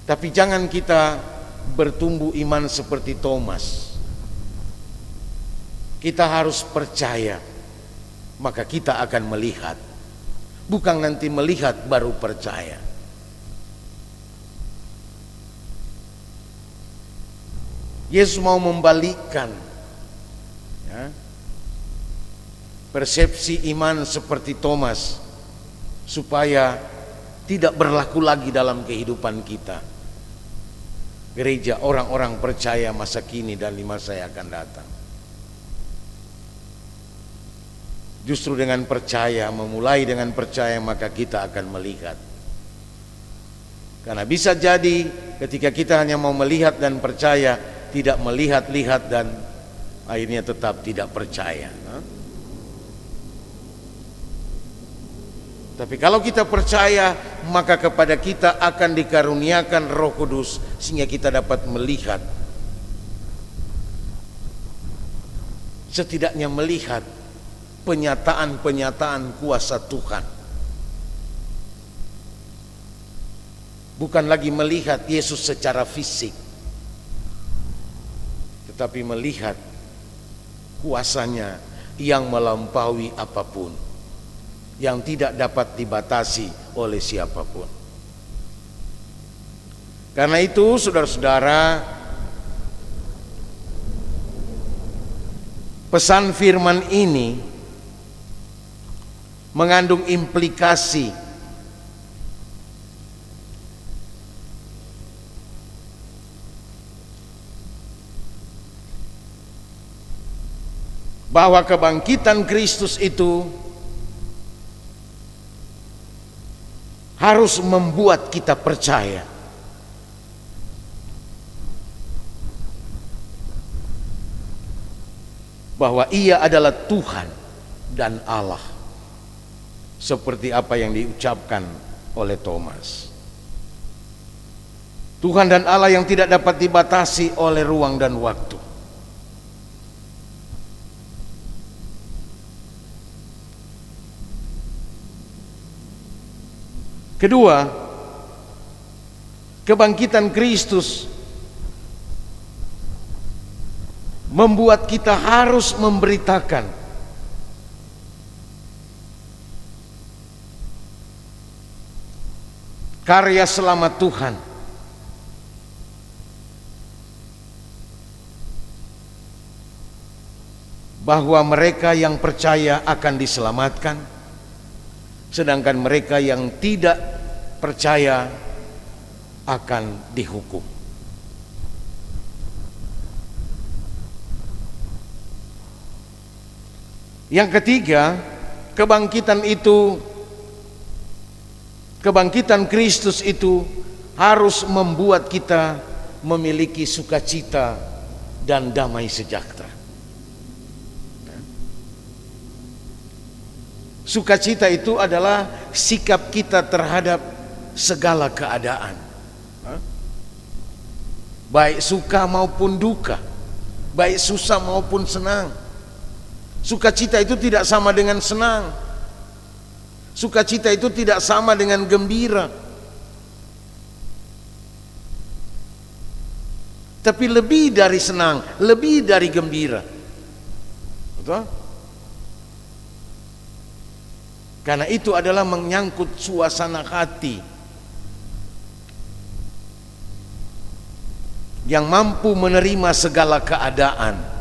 Tapi jangan kita bertumbuh iman seperti Thomas. Kita harus percaya, maka kita akan melihat. Bukan nanti melihat baru percaya. Yesus mau membalikkan persepsi iman seperti Thomas, supaya tidak berlaku lagi dalam kehidupan kita. Gereja, orang-orang percaya masa kini dan di masa yang akan datang. Justru dengan percaya, memulai dengan percaya, maka kita akan melihat. Karena bisa jadi ketika kita hanya mau melihat dan percaya, tidak melihat-lihat dan akhirnya tetap tidak percaya. Tapi kalau kita percaya, maka kepada kita akan dikaruniakan Roh Kudus sehingga kita dapat melihat, setidaknya melihat penyataan-penyataan kuasa Tuhan. Bukan lagi melihat Yesus secara fisik, tetapi melihat kuasanya yang melampaui apapun, yang tidak dapat dibatasi oleh siapapun. Karena itu, saudara-saudara, pesan firman ini mengandung implikasi bahwa kebangkitan Kristus itu harus membuat kita percaya bahwa Ia adalah Tuhan dan Allah, seperti apa yang diucapkan oleh Thomas. Tuhan dan Allah yang tidak dapat dibatasi oleh ruang dan waktu. Kedua, kebangkitan Kristus membuat kita harus memberitakan karya selamat Tuhan, bahwa mereka yang percaya akan diselamatkan, sedangkan mereka yang tidak percaya akan dihukum. Yang ketiga, kebangkitan Kristus itu harus membuat kita memiliki sukacita dan damai sejahtera. Sukacita itu adalah sikap kita terhadap segala keadaan, baik suka maupun duka, baik susah maupun senang. Sukacita itu tidak sama dengan senang. Sukacita itu tidak sama dengan gembira. Tapi lebih dari senang, lebih dari gembira. Betul? Karena itu adalah menyangkut suasana hati yang mampu menerima segala keadaan.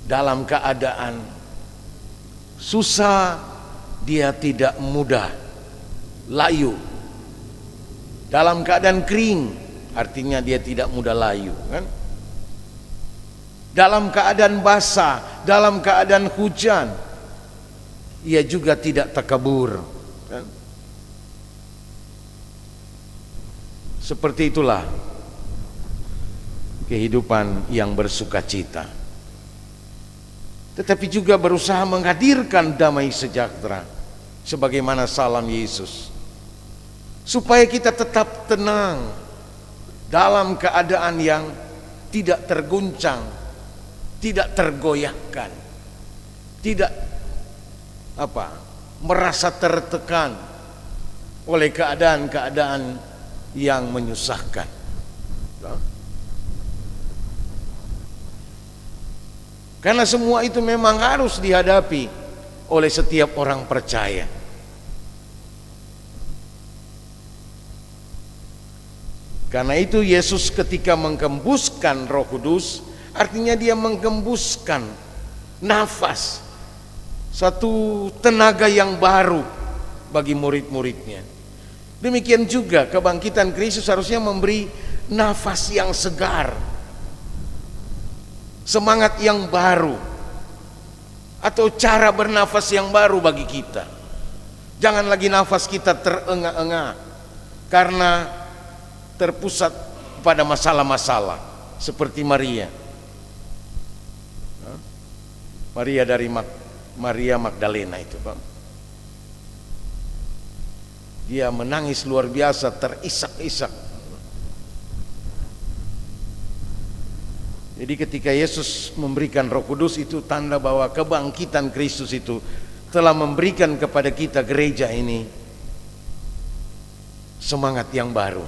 Dalam keadaan susah, dia tidak mudah layu. Dalam keadaan kering, artinya dia tidak mudah layu, kan? Dalam keadaan basah, dalam keadaan hujan, ia juga tidak takabur, kan? Seperti itulah kehidupan yang bersukacita, tetapi juga berusaha menghadirkan damai sejahtera sebagaimana salam Yesus, supaya kita tetap tenang dalam keadaan yang tidak terguncang, tidak tergoyahkan, tidak merasa tertekan oleh keadaan-keadaan yang menyusahkan. Karena semua itu memang harus dihadapi oleh setiap orang percaya. Karena itu Yesus ketika menggembuskan Roh Kudus, artinya dia menggembuskan nafas, satu tenaga yang baru bagi murid-muridnya. Demikian juga kebangkitan Kristus harusnya memberi nafas yang segar, semangat yang baru, atau cara bernafas yang baru bagi kita. Jangan lagi nafas kita terengah-engah karena terpusat pada masalah-masalah seperti Maria. Maria Magdalena itu, Pak. Dia menangis luar biasa, terisak-isak. Jadi ketika Yesus memberikan Roh Kudus, itu tanda bahwa kebangkitan Kristus itu telah memberikan kepada kita gereja ini semangat yang baru.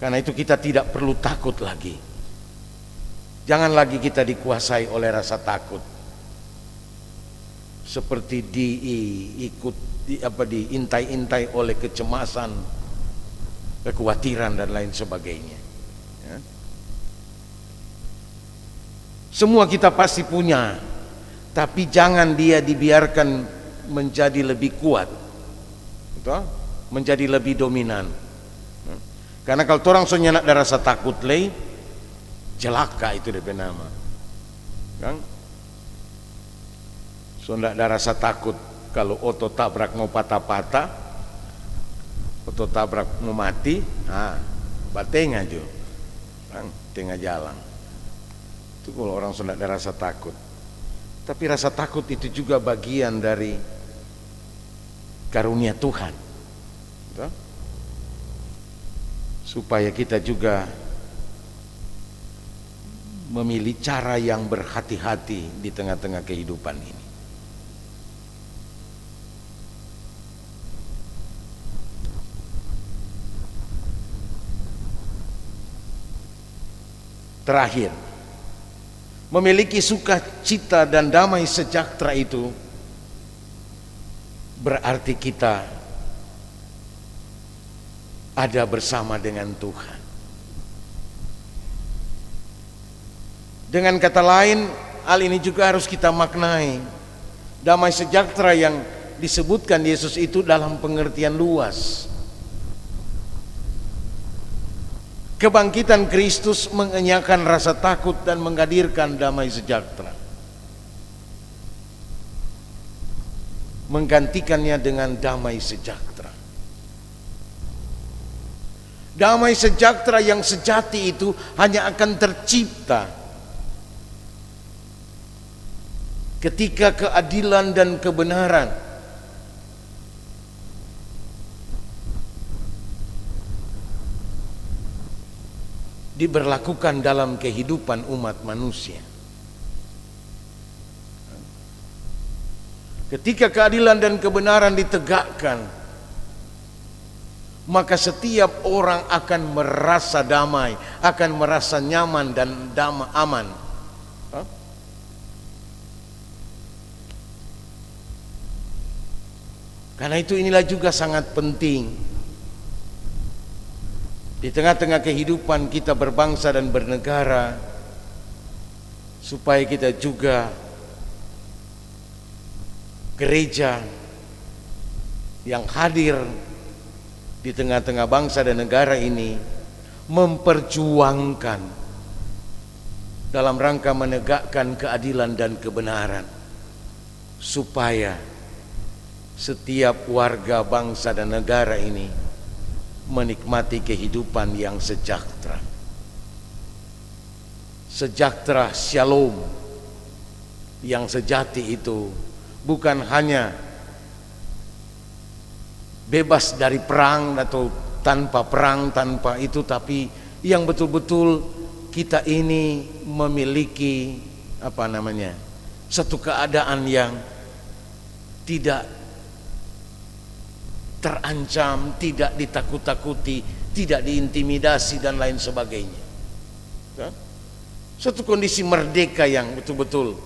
Karena itu kita tidak perlu takut lagi. Jangan lagi kita dikuasai oleh rasa takut, seperti diintai-intai oleh kecemasan, kekhawatiran dan lain sebagainya. Ya. Semua kita pasti punya, tapi jangan dia dibiarkan menjadi lebih kuat, betul? Menjadi lebih dominan. Karena kalau orang sonyak ada rasa takut lei, jelaka itu DP nama. Kan? So ndak ada rasa takut kalau oto tabrak mau patah-patah, oto tabrak mau mati, bateng aja, kan? Tengah jalan. Itu kalau orang sudah ada rasa takut. Tapi rasa takut itu juga bagian dari karunia Tuhan. Betul? Supaya kita juga memilih cara yang berhati-hati di tengah-tengah kehidupan ini. Terakhir, memiliki sukacita dan damai sejahtera itu berarti kita ada bersama dengan Tuhan. Dengan kata lain, hal ini juga harus kita maknai. Damai sejahtera yang disebutkan Yesus itu dalam pengertian luas. Kebangkitan Kristus mengenyahkan rasa takut dan menghadirkan damai sejahtera, menggantikannya dengan damai sejahtera. Damai sejahtera yang sejati itu hanya akan tercipta ketika keadilan dan kebenaran diberlakukan dalam kehidupan umat manusia. Ketika keadilan dan kebenaran ditegakkan, maka setiap orang akan merasa damai, akan merasa nyaman dan aman. Karena itu inilah juga sangat penting di tengah-tengah kehidupan kita berbangsa dan bernegara, supaya kita juga gereja yang hadir di tengah-tengah bangsa dan negara ini memperjuangkan dalam rangka menegakkan keadilan dan kebenaran, supaya setiap warga bangsa dan negara ini menikmati kehidupan yang sejahtera. Sejahtera shalom yang sejati itu bukan hanya bebas dari perang atau tanpa perang, tanpa itu, tapi yang betul-betul kita ini memiliki satu keadaan yang tidak terancam, tidak ditakut-takuti, tidak diintimidasi dan lain sebagainya. Suatu kondisi merdeka yang betul-betul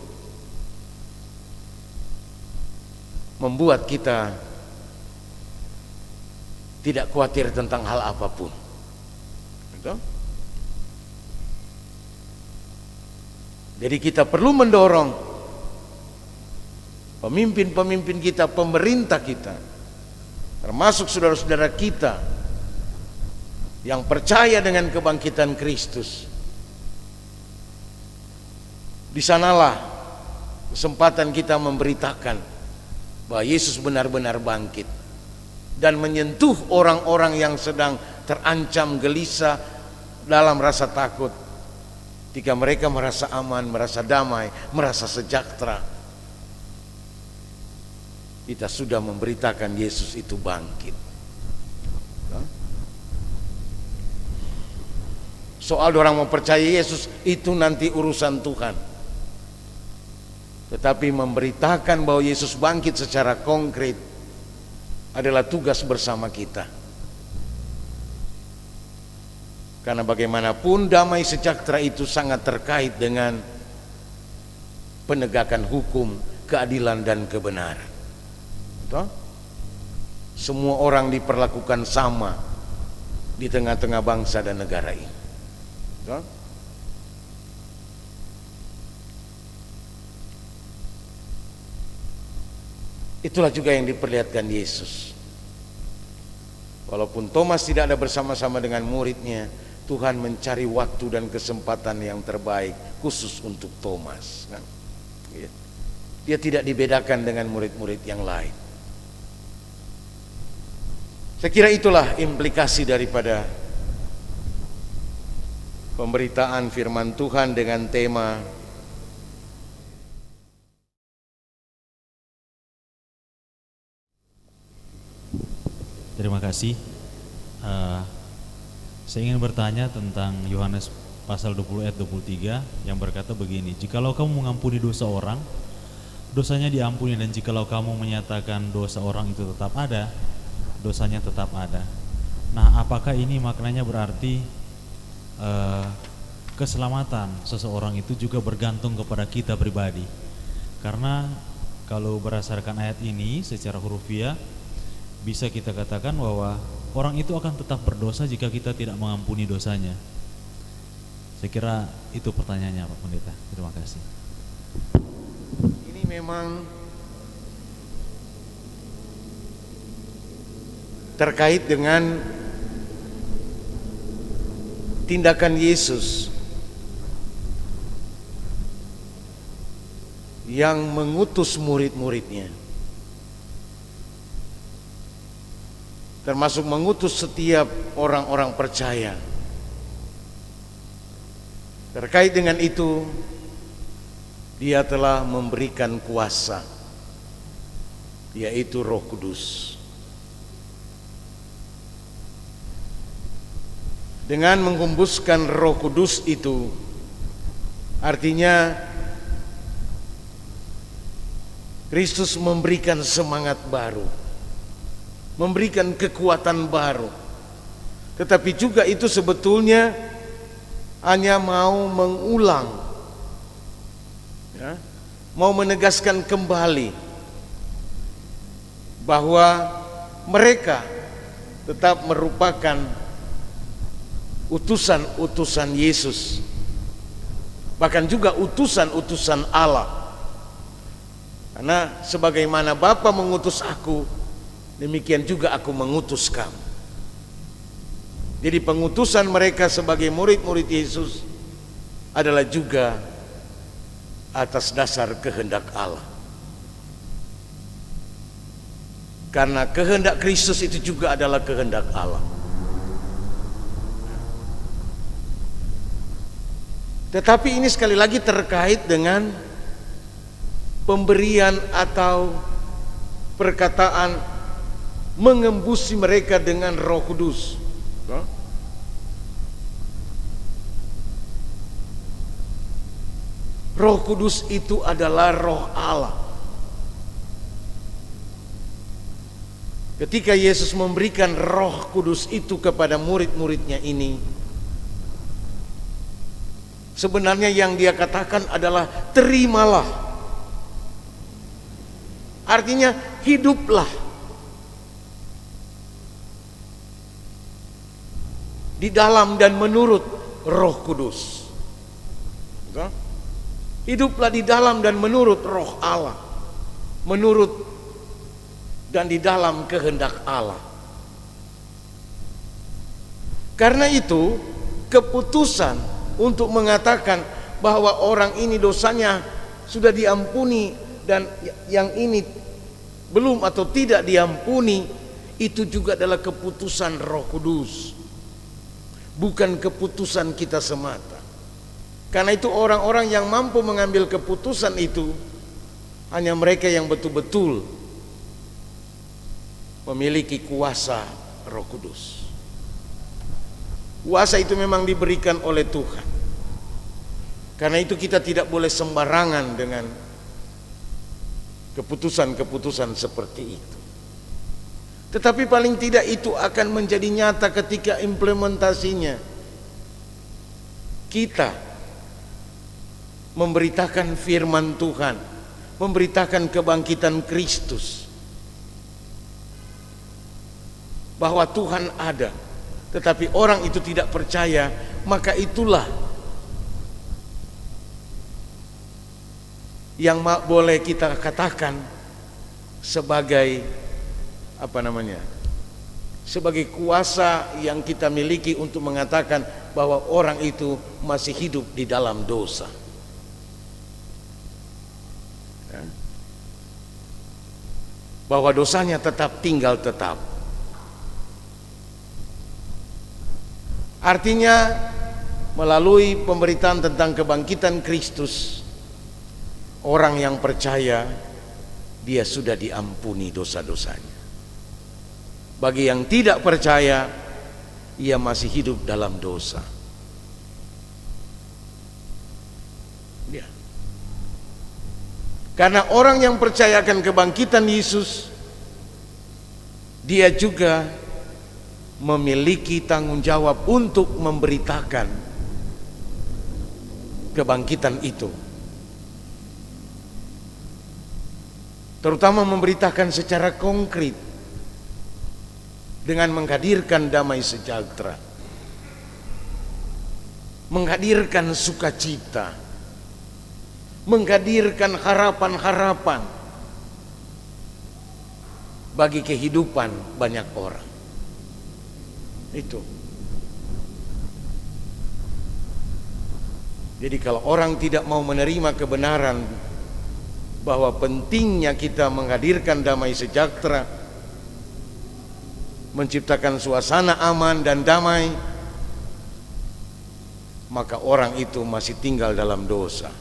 membuat kita tidak khawatir tentang hal apapun. Jadi kita perlu mendorong pemimpin-pemimpin kita, pemerintah kita, termasuk saudara-saudara kita yang percaya dengan kebangkitan Kristus. Di sanalah kesempatan kita memberitakan bahwa Yesus benar-benar bangkit dan menyentuh orang-orang yang sedang terancam gelisah dalam rasa takut. Ketika mereka merasa aman, merasa damai, merasa sejahtera, kita sudah memberitakan Yesus itu bangkit. Soal orang mau percaya Yesus itu nanti urusan Tuhan. Tetapi memberitakan bahwa Yesus bangkit secara konkret adalah tugas bersama kita. Karena bagaimanapun damai sejahtera itu sangat terkait dengan penegakan hukum, keadilan dan kebenaran. Semua orang diperlakukan sama di tengah-tengah bangsa dan negara ini. Itulah juga yang diperlihatkan Yesus. Walaupun Thomas tidak ada bersama-sama dengan muridnya, Tuhan mencari waktu dan kesempatan yang terbaik khusus untuk Thomas, kan? Dia tidak dibedakan dengan murid-murid yang lain. Saya kira itulah implikasi daripada pemberitaan firman Tuhan dengan tema Terima kasih. Saya ingin bertanya tentang Yohanes pasal 20 ayat 23 yang berkata begini, jikalau kamu mengampuni dosa orang, dosanya diampuni, dan jikalau kamu menyatakan dosa orang itu tetap ada, dosanya tetap ada. Nah, apakah ini maknanya berarti keselamatan seseorang itu juga bergantung kepada kita pribadi? Karena kalau berdasarkan ayat ini secara hurufiah, bisa kita katakan bahwa orang itu akan tetap berdosa jika kita tidak mengampuni dosanya. Saya kira itu pertanyaannya, Pak Pendeta. Terima kasih. Ini memang terkait dengan tindakan Yesus yang mengutus murid-muridnya, termasuk mengutus setiap orang-orang percaya. Terkait dengan itu, Dia telah memberikan kuasa, yaitu Roh Kudus. Dengan menghembuskan Roh Kudus itu, artinya Kristus memberikan semangat baru, memberikan kekuatan baru. Tetapi juga itu sebetulnya hanya mau mengulang, ya, mau menegaskan kembali bahwa mereka tetap merupakan utusan-utusan Yesus, bahkan juga utusan-utusan Allah. Karena sebagaimana Bapa mengutus aku, demikian juga aku mengutus kamu. Jadi pengutusan mereka sebagai murid-murid Yesus adalah juga atas dasar kehendak Allah. Karena kehendak Kristus itu juga adalah kehendak Allah. Tetapi ini sekali lagi terkait dengan pemberian atau perkataan mengembusi mereka dengan Roh Kudus. Roh Kudus itu adalah Roh Allah. Ketika Yesus memberikan Roh Kudus itu kepada murid-muridnya ini, sebenarnya yang Dia katakan adalah terimalah. Artinya hiduplah di dalam dan menurut Roh Kudus. Hiduplah di dalam dan menurut Roh Allah, menurut dan di dalam kehendak Allah. Karena itu keputusan untuk mengatakan bahwa orang ini dosanya sudah diampuni dan yang ini belum atau tidak diampuni, itu juga adalah keputusan Roh Kudus, bukan keputusan kita semata. Karena itu orang-orang yang mampu mengambil keputusan itu hanya mereka yang betul-betul memiliki kuasa Roh Kudus. Kuasa itu memang diberikan oleh Tuhan. Karena itu kita tidak boleh sembarangan dengan keputusan-keputusan seperti itu. Tetapi paling tidak itu akan menjadi nyata ketika implementasinya kita memberitakan firman Tuhan, memberitakan kebangkitan Kristus, bahwa Tuhan ada, tetapi orang itu tidak percaya, maka itulah yang boleh kita katakan sebagai sebagai kuasa yang kita miliki untuk mengatakan bahwa orang itu masih hidup di dalam dosa. Ya. Bahwa dosanya tetap tinggal tetap. Artinya melalui pemberitaan tentang kebangkitan Kristus, orang yang percaya dia sudah diampuni dosa-dosanya. Bagi yang tidak percaya, ia masih hidup dalam dosa. Ya. Karena orang yang percaya akan kebangkitan Yesus, dia juga memiliki tanggung jawab untuk memberitakan kebangkitan itu, terutama memberitakan secara konkret dengan menghadirkan damai sejahtera, menghadirkan sukacita, menghadirkan harapan-harapan bagi kehidupan banyak orang. Itu. Jadi kalau orang tidak mau menerima kebenaran bahwa pentingnya kita menghadirkan damai sejahtera, menciptakan suasana aman dan damai, maka orang itu masih tinggal dalam dosa.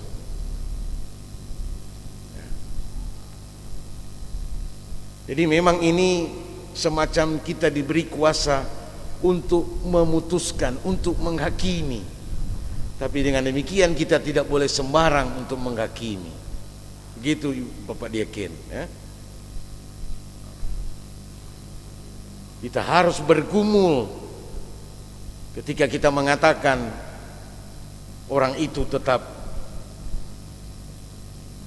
Jadi memang ini semacam kita diberi kuasa untuk memutuskan, untuk menghakimi. Tapi dengan demikian kita tidak boleh sembarang untuk menghakimi. Begitu Bapak Diaken, ya? Kita harus bergumul ketika kita mengatakan orang itu tetap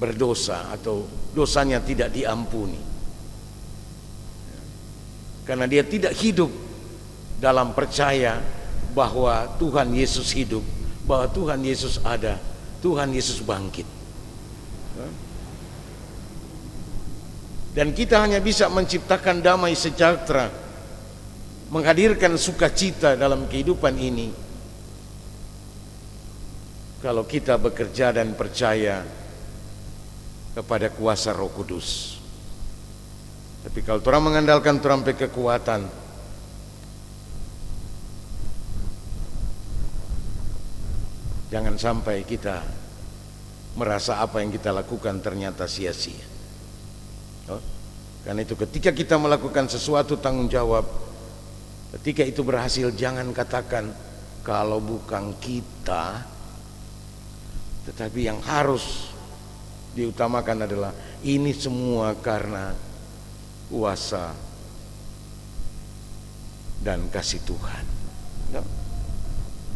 berdosa atau dosanya tidak diampuni, karena dia tidak hidup dalam percaya bahwa Tuhan Yesus hidup, bahwa Tuhan Yesus ada, Tuhan Yesus bangkit. Dan kita hanya bisa menciptakan damai sejahtera, menghadirkan sukacita dalam kehidupan ini kalau kita bekerja dan percaya kepada kuasa Roh Kudus. Tapi kalau orang mengandalkan orang pe kekuatan, jangan sampai kita merasa apa yang kita lakukan ternyata sia-sia. Karena itu ketika kita melakukan sesuatu tanggung jawab, ketika itu berhasil, jangan katakan kalau bukan kita. Tetapi yang harus diutamakan adalah ini semua karena kuasa dan kasih Tuhan.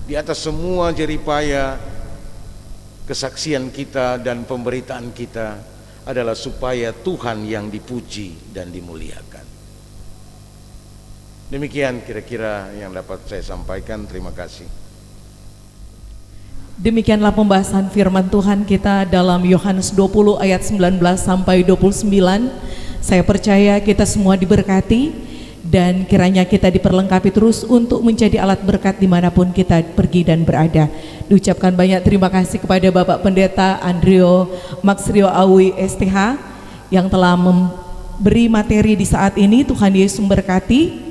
Di atas semua jeripaya kesaksian kita dan pemberitaan kita adalah supaya Tuhan yang dipuji dan dimuliakan. Demikian kira-kira yang dapat saya sampaikan. Terima kasih. Demikianlah pembahasan firman Tuhan kita dalam Yohanes 20 ayat 19 sampai 29. Saya percaya kita semua diberkati dan kiranya kita diperlengkapi terus untuk menjadi alat berkat dimanapun kita pergi dan berada. Diucapkan banyak terima kasih kepada Bapak Pendeta Andrio Maxrio Awi STH yang telah memberi materi di saat ini. Tuhan Yesus memberkati.